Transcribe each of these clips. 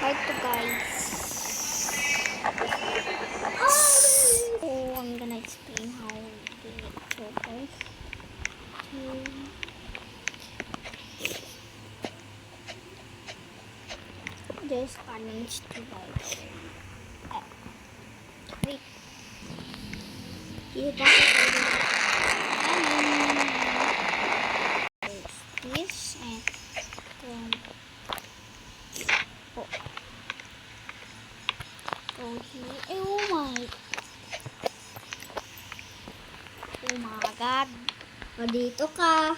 hard to guys. So I'm gonna explain how to do it. So first, just manage to guys. Wait. Kita ko this and then go here. Oh my god. O dito ka.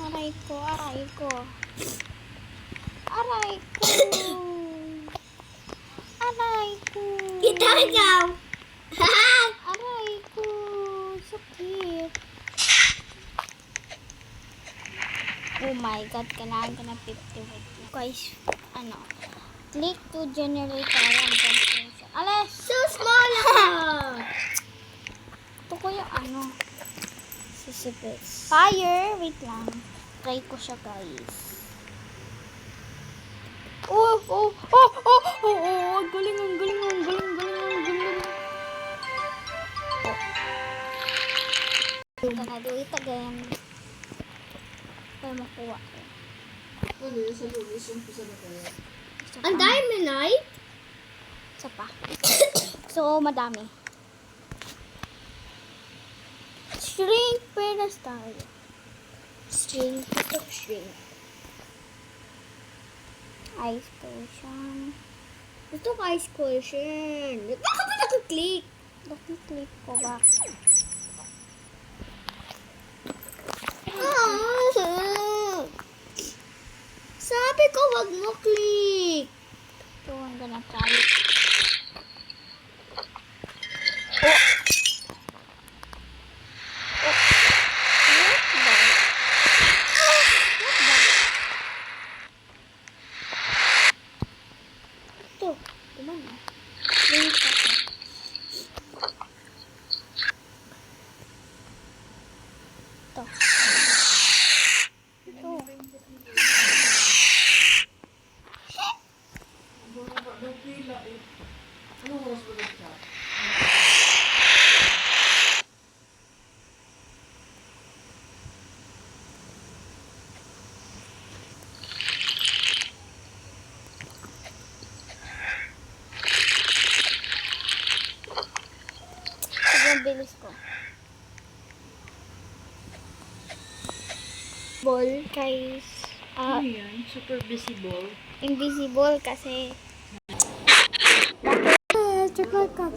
Aray ko. Aray ko. Aray ko. Kita ikaw. Aray ko. Sakit. Oh my god, kailangan ko na 50 guys, click to generate current temperature. Alas! So small ako. Ito ko yung sisipis. Fire! Wait lang. Try ko siya guys. Oh! Galing. I'm gonna do it again. Para makuha ko. Ang diamond knife? Isa pa. So, madami. Shrink pedestal. String. String. Ice potion. Gusto ko ice potion. Bakit ba nakaklik? Nakiklik ko ba? Sabi ko wag mo click. So, I'm gonna try it. Ito. Gumana. Wait ako. Ito. Sobrang bilis ko. Ball guys. Ano yan? Super visible. Invisible kasi. Chocolate cup.